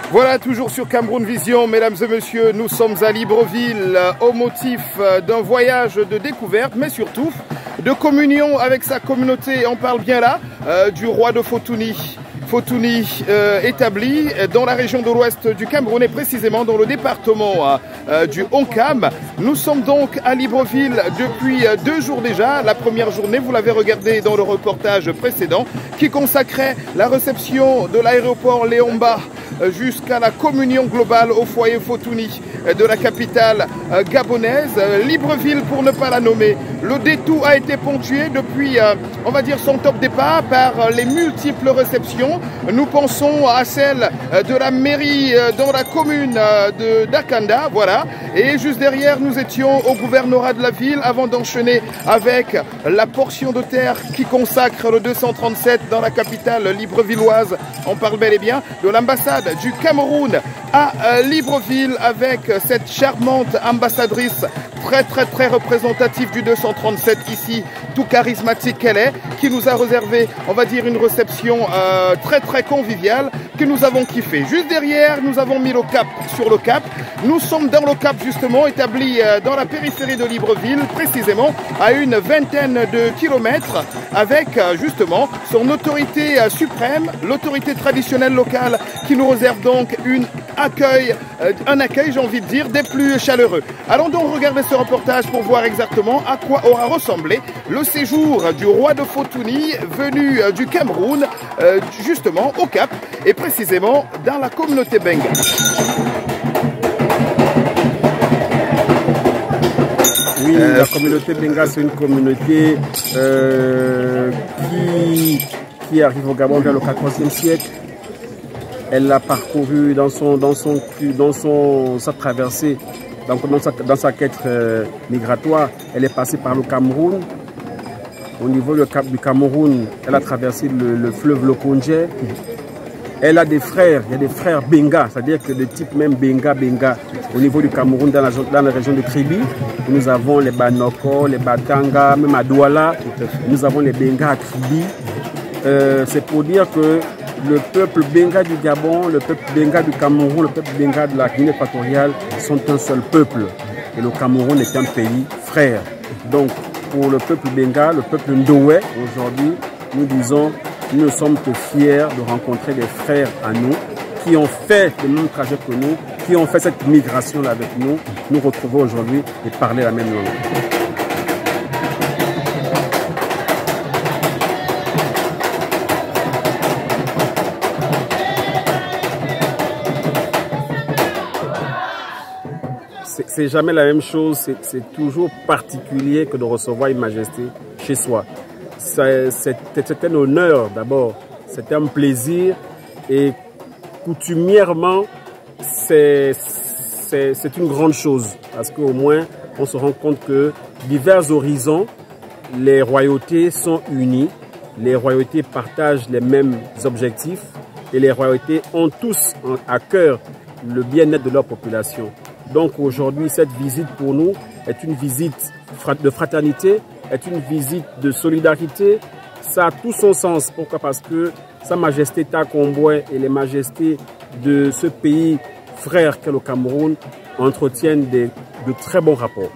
Voilà, toujours sur Cameroun Vision, mesdames et messieurs, nous sommes à Libreville au motif d'un voyage de découverte, mais surtout de communion avec sa communauté. On parle bien là du roi de Fotouni. Fotouni établi dans la région de l'ouest du Cameroun et précisément dans le département du Onkam. Nous sommes donc à Libreville depuis 2 jours déjà. La première journée, vous l'avez regardé dans le reportage précédent, qui consacrait la réception de l'aéroport Léomba jusqu'à la communion globale au foyer Fotouni de la capitale gabonaise. Libreville, pour ne pas la nommer. Le détour a été ponctué depuis, on va dire, son top départ par les multiples réceptions. Nous pensons à celle de la mairie dans la commune de Dakanda, voilà. Et juste derrière, nous étions au gouvernorat de la ville avant d'enchaîner avec la portion de terre qui consacre le 237 dans la capitale librevilloise. On parle bel et bien de l'ambassade du Cameroun à Libreville avec cette charmante ambassadrice très représentative du 237 ici, tout charismatique qu'elle est, qui nous a réservé, on va dire, une réception très conviviale que nous avons kiffé. Juste derrière, nous avons mis le cap sur le cap. Nous sommes dans le cap justement, établi dans la périphérie de Libreville, précisément à une vingtaine de kilomètres, avec justement son autorité suprême, l'autorité traditionnelle locale qui nous réserve donc un accueil, j'ai envie de dire, des plus chaleureux. Allons donc regarder ce reportage pour voir exactement à quoi aura ressemblé le séjour du roi de Fotouni venu du Cameroun, justement au Cap et précisément dans la communauté Benga. Oui, la communauté Benga, c'est une communauté qui arrive au Gabon vers le 14e siècle. Elle l'a parcouru dans sa traversée, dans sa quête migratoire. Elle est passée par le Cameroun. Au niveau du Cameroun, elle a traversé le fleuve Lokonje. Elle a des frères, il y a des frères Benga, c'est-à-dire que de type même Benga. Au niveau du Cameroun, dans la région de Kribi, nous avons les Banoko, les Batanga, même à Douala, nous avons les Benga à Kribi. C'est pour dire que le peuple Benga du Gabon, le peuple Benga du Cameroun, le peuple Benga de la Guinée équatoriale sont un seul peuple. Et le Cameroun est un pays frère. Donc, pour le peuple Benga, le peuple Ndowe, aujourd'hui, nous disons, nous ne sommes que fiers de rencontrer des frères à nous qui ont fait le même trajet que nous, qui ont fait cette migration-là avec nous, nous retrouver aujourd'hui et parler la même langue. C'est jamais la même chose, c'est toujours particulier que de recevoir une majesté chez soi. C'est un honneur d'abord, c'est un plaisir et coutumièrement c'est une grande chose parce qu'au moins on se rend compte que divers horizons, les royautés sont unies, les royautés partagent les mêmes objectifs et les royautés ont tous à cœur le bien-être de leur population. Donc aujourd'hui, cette visite pour nous est une visite de fraternité, est une visite de solidarité. Ça a tout son sens. Pourquoi? Parce que Sa Majesté Takomboué et les majestés de ce pays frère qu'est le Cameroun entretiennent de très bons rapports.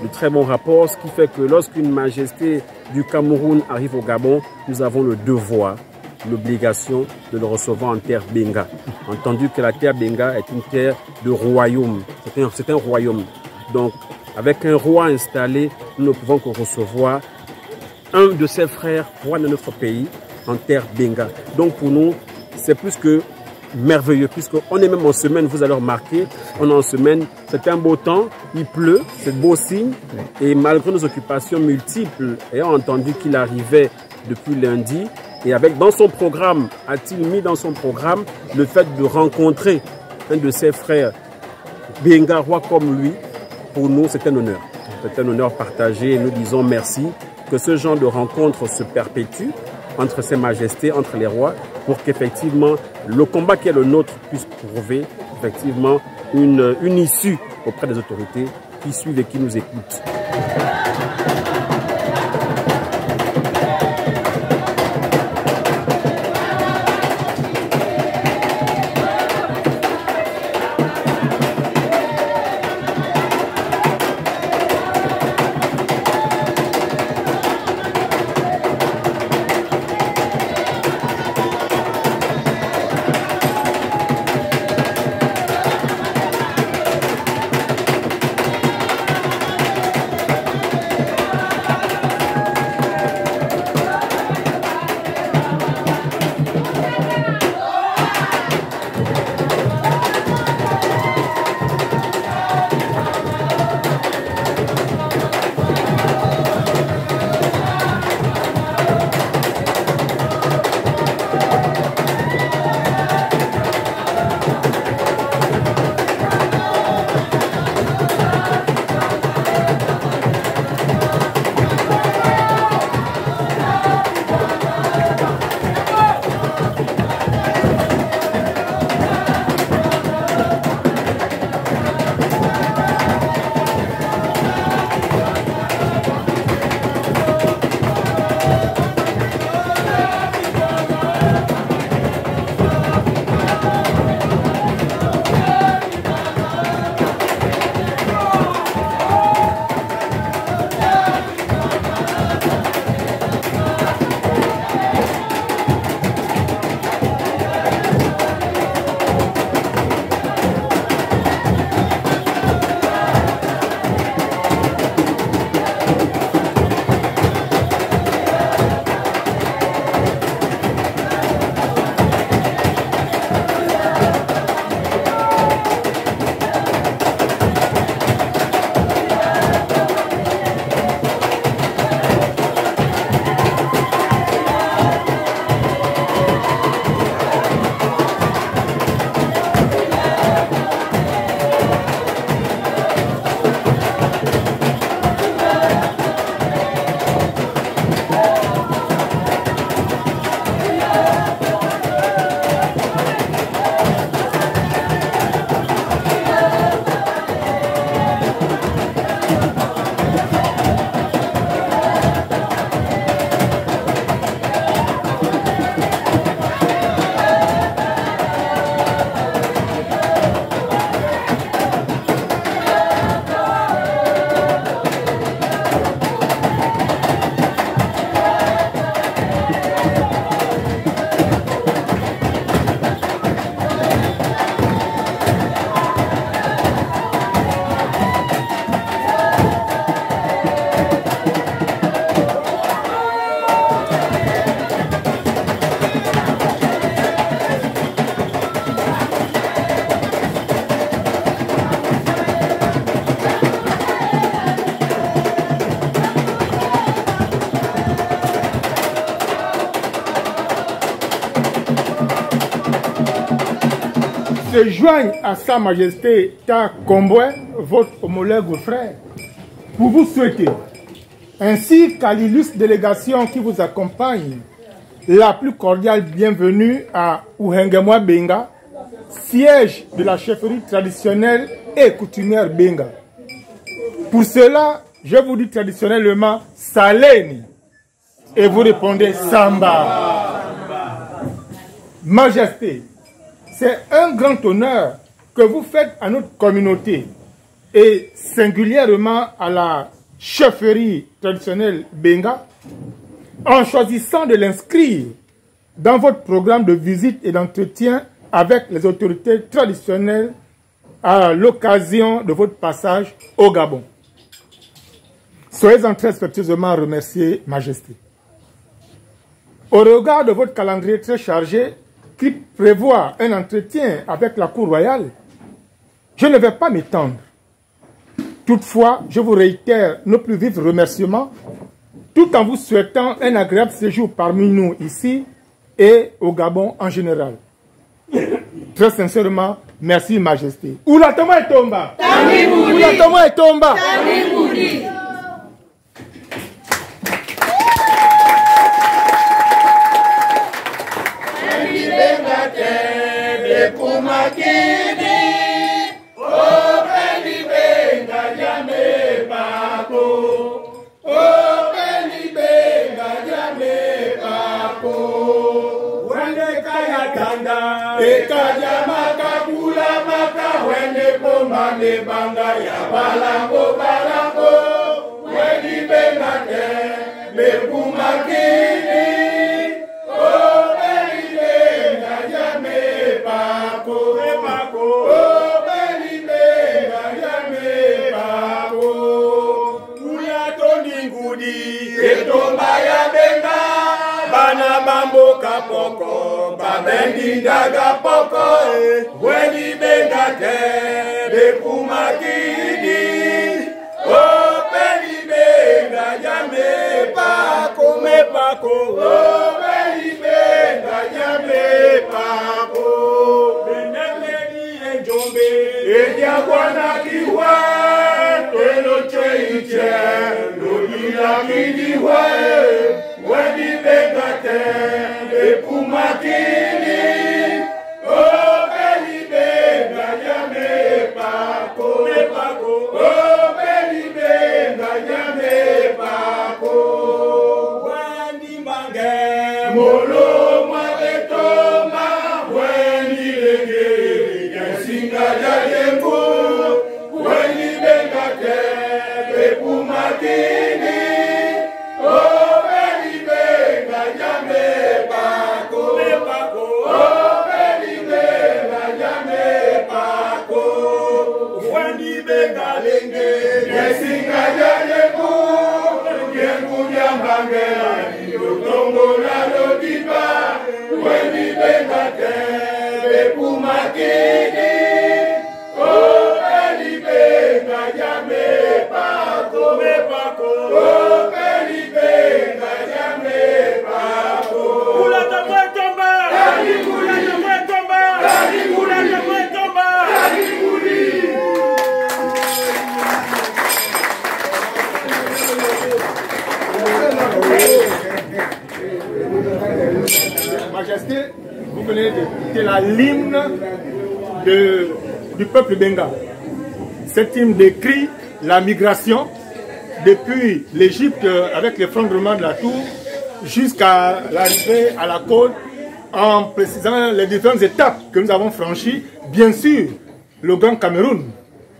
De très bons rapports, ce qui fait que lorsqu'une majesté du Cameroun arrive au Gabon, nous avons le devoir, l'obligation de le recevoir en terre Benga. Entendu que la terre Benga est une terre de royaume. C'est un royaume. Donc, avec un roi installé, nous ne pouvons que recevoir un de ses frères, roi de notre pays, en terre Benga. Donc, pour nous, c'est plus que merveilleux, puisqu'on est même en semaine, vous allez remarquer, on est en semaine, c'est un beau temps, il pleut, c'est beau signe, et malgré nos occupations multiples, ayant entendu qu'il arrivait depuis lundi, Et avec dans son programme, a-t-il mis dans son programme le fait de rencontrer un de ses frères bengarois comme lui? Pour nous, c'est un honneur. C'est un honneur partagé et nous disons merci que ce genre de rencontre se perpétue entre ces majestés, entre les rois, pour qu'effectivement le combat qui est le nôtre puisse trouver effectivement une issue auprès des autorités qui suivent et qui nous écoutent. Se joignent à Sa Majesté Ta Komboué, votre homologue frère, pour vous souhaiter, ainsi qu'à l'illustre délégation qui vous accompagne, la plus cordiale bienvenue à Uhengemwa Benga, siège de la chefferie traditionnelle et coutumière Benga. Pour cela, je vous dis traditionnellement Saleni et vous répondez Samba. Majesté, c'est un grand honneur que vous faites à notre communauté et singulièrement à la chefferie traditionnelle Benga en choisissant de l'inscrire dans votre programme de visite et d'entretien avec les autorités traditionnelles à l'occasion de votre passage au Gabon. Soyez-en très respectueusement remerciés, Majesté. Au regard de votre calendrier très chargé, qui prévoit un entretien avec la Cour royale, je ne vais pas m'étendre. Toutefois, je vous réitère nos plus vifs remerciements, tout en vous souhaitant un agréable séjour parmi nous ici et au Gabon en général. Très sincèrement, merci Majesté. Oula Toma et Tomba. Oula Toma et Tomba. Ekaja makakula maka wende pomane banga ya balango balango wedi bengate bepumakini o beli benga jame pako o beli benga jame pako uya toni ngudi etomba ya benga bana bambo kapoko babendi daga poko weni benga te bekumakini o beli benga jame pako me pako o beli benga jame pako beneleni enjombe eja bwana kiwa twelo cheiche lodila kidiwa weni benga te bekumakini o beli benga jame pako me pako o beli benga jame pako wani mange molo mabetoma weni lege yasinga jajengo weni benga te bekumakini o beli benga jame pako me pako o beli benga jame pako wani benga lenge yasinga jajengo yengu jambange yotongo na lodiba weni benga te bekumakini o beli benga jame pako me pako o beli benga jame pako ula tamwe tomba ula tamwe tomba ula tamwe tomba Majesté, vous venez de la l'hymne du peuple benga. Cet hymne décrit la migration depuis l'Égypte avec l'effondrement de la tour jusqu'à l'arrivée à la côte en précisant les différentes étapes que nous avons franchies. Bien sûr, le Grand Cameroun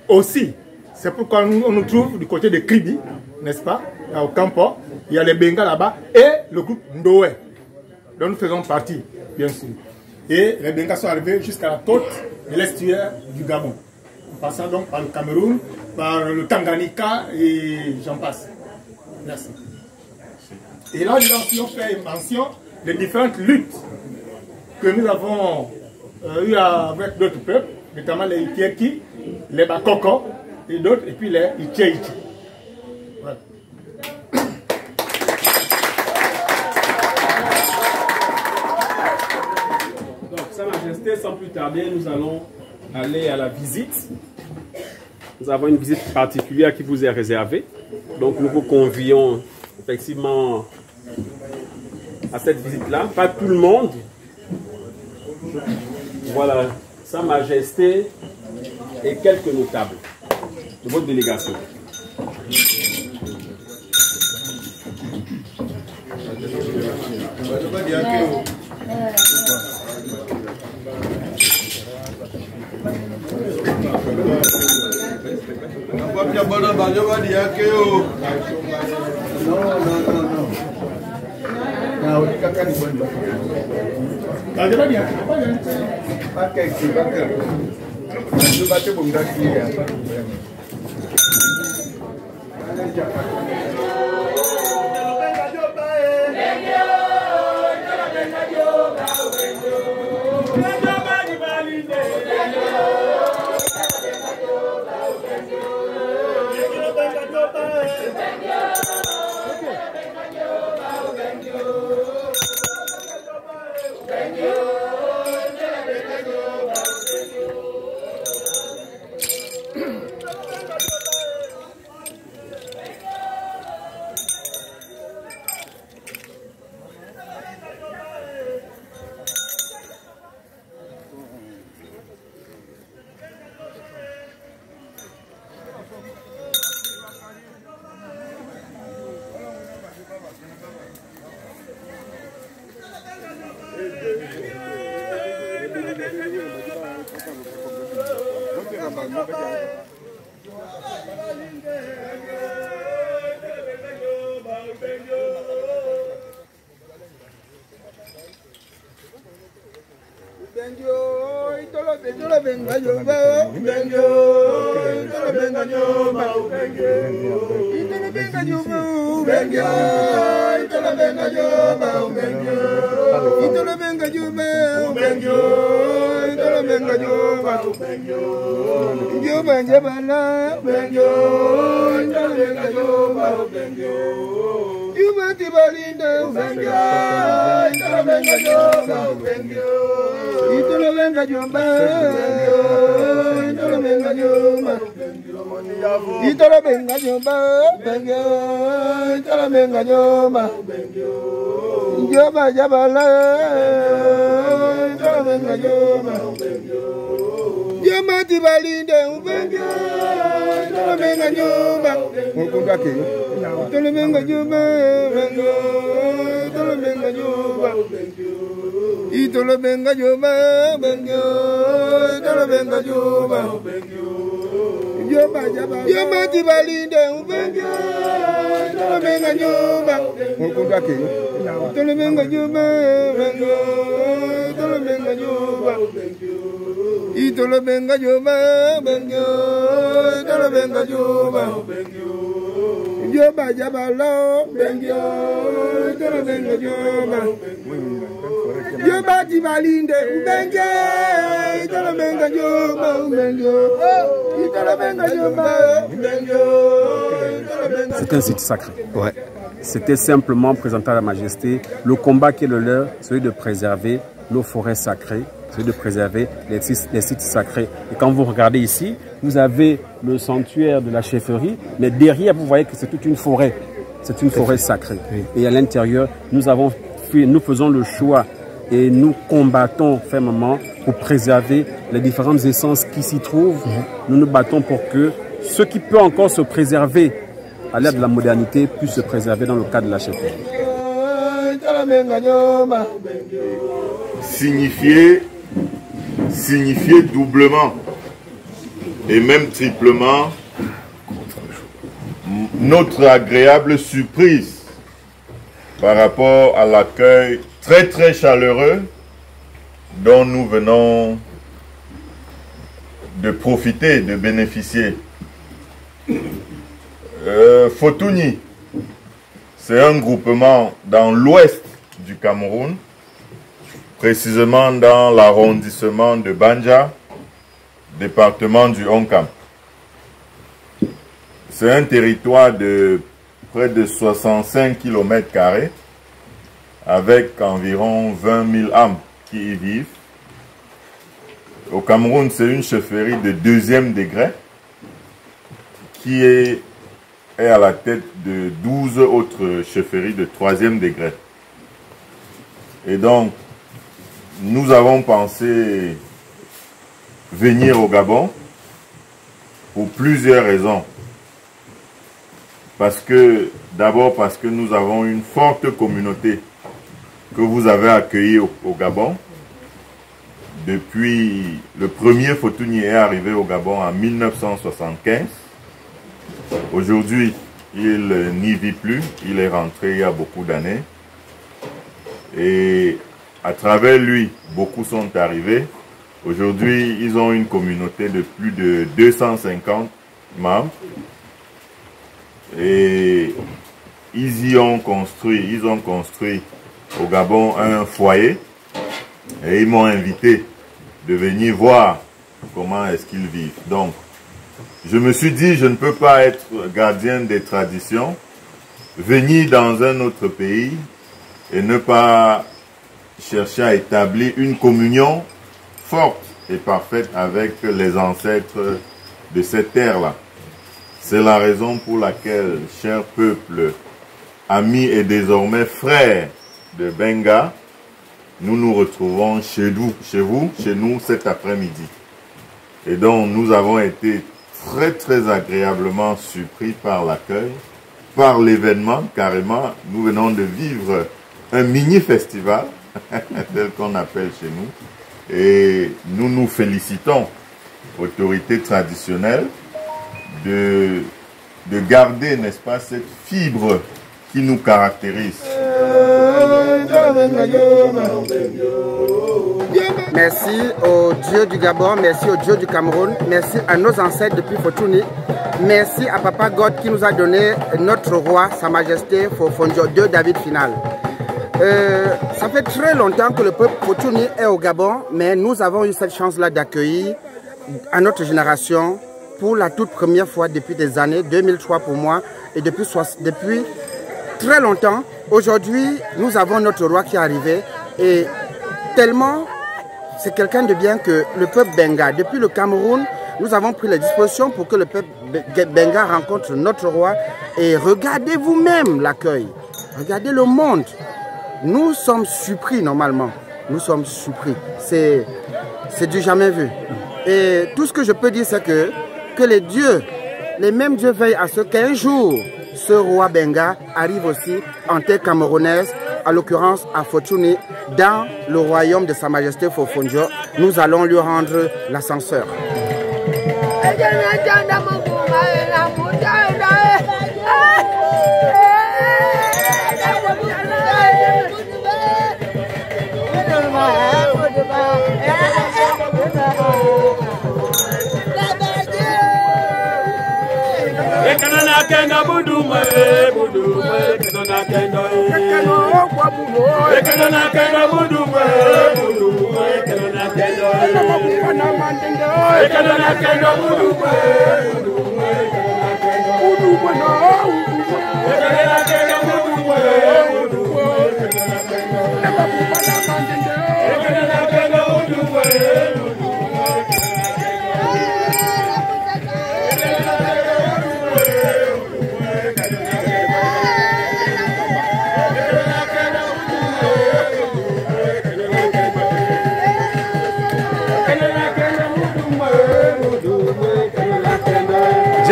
aussi. C'est pourquoi on nous trouve du côté de Kribi, n'est-ce pas, au Campo. Il y a les Benga là-bas et le groupe Ndoé, dont nous faisons partie, bien sûr. Et les Benga sont arrivés jusqu'à la côte de l'estuaire du Gabon, en passant donc par le Cameroun, par le Tanganyika et j'en passe. Merci. Et là, nous avons fait mention des différentes luttes que nous avons eues avec d'autres peuples, notamment les Itieki, les Bakoko et d'autres, et puis les Itcheiti. Voilà. Sa Majesté, sans plus tarder, nous allons aller à la visite. Nous avons une visite particulière qui vous est réservée. Donc nous vous convions effectivement à cette visite-là. Pas tout le monde. Voilà, Sa Majesté et quelques notables de votre délégation. C'est un site sacré. Ouais. C'était simplement présenter à la majesté le combat qui est le leur, celui de préserver nos forêts sacrées, celui de préserver les sites sacrés. Et quand vous regardez ici, vous avez le sanctuaire de la chefferie, mais derrière, vous voyez que c'est toute une forêt. C'est une forêt sacrée. Oui. Et à l'intérieur, nous faisons le choix et nous combattons fermement pour préserver les différentes essences qui s'y trouvent. Nous nous battons pour que ce qui peut encore se préserver à l'ère de la modernité puisse se préserver dans le cadre de la chefferie. Signifier doublement et même triplement notre agréable surprise par rapport à l'accueil très très chaleureux dont nous venons de profiter, de bénéficier. Fotuni, c'est un groupement dans l'ouest du Cameroun, précisément dans l'arrondissement de Banja, département du Onkam. C'est un territoire de près de 65 km² avec environ 20 000 âmes qui y vivent. Au Cameroun, c'est une chefferie de 2e degré qui est à la tête de 12 autres chefferies de 3e degré. Et donc, nous avons pensé venir au Gabon pour plusieurs raisons. D'abord parce que nous avons une forte communauté que vous avez accueillie au Gabon. Depuis le premier Fotuni est arrivé au Gabon en 1975. Aujourd'hui, il n'y vit plus, il est rentré il y a beaucoup d'années. Et à travers lui, beaucoup sont arrivés. Aujourd'hui, ils ont une communauté de plus de 250 membres. Et ils ont construit au Gabon un foyer. Et ils m'ont invité de venir voir comment est-ce qu'ils vivent. Donc, je me suis dit, je ne peux pas être gardien des traditions, venir dans un autre pays et ne pas chercher à établir une communion forte et parfaite avec les ancêtres de cette terre-là. C'est la raison pour laquelle, cher peuple, amis et désormais frères de Benga, nous nous retrouvons chez nous cet après-midi. Et donc, nous avons été très très agréablement surpris par l'accueil, par l'événement carrément. Nous venons de vivre un mini-festival, tel qu'on appelle chez nous. Et nous nous félicitons autorités traditionnelles de garder, n'est-ce pas, cette fibre qui nous caractérise. Merci au Dieu du Gabon, merci au Dieu du Cameroun, merci à nos ancêtres depuis Fortuny, merci à Papa God qui nous a donné notre roi, Sa Majesté Fofondjo II David Final. Ça fait très longtemps que le peuple Fortuny est au Gabon, mais nous avons eu cette chance-là d'accueillir à notre génération pour la toute première fois depuis des années, 2003 pour moi, et depuis très longtemps. Aujourd'hui, nous avons notre roi qui est arrivé et tellement c'est quelqu'un de bien que le peuple Benga, depuis le Cameroun, nous avons pris les dispositions pour que le peuple Benga rencontre notre roi et regardez vous-même l'accueil, regardez le monde. Nous sommes surpris normalement, nous sommes surpris, c'est du jamais vu. Et tout ce que je peux dire c'est que les dieux, les mêmes dieux veillent à ce qu'un jour, ce roi Benga arrive aussi en terre camerounaise, à l'occurrence à Fortuny, dans le royaume de Sa Majesté Fofondjo. Nous allons lui rendre l'ascenseur. Kenga budume, kenga kenga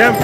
J'aime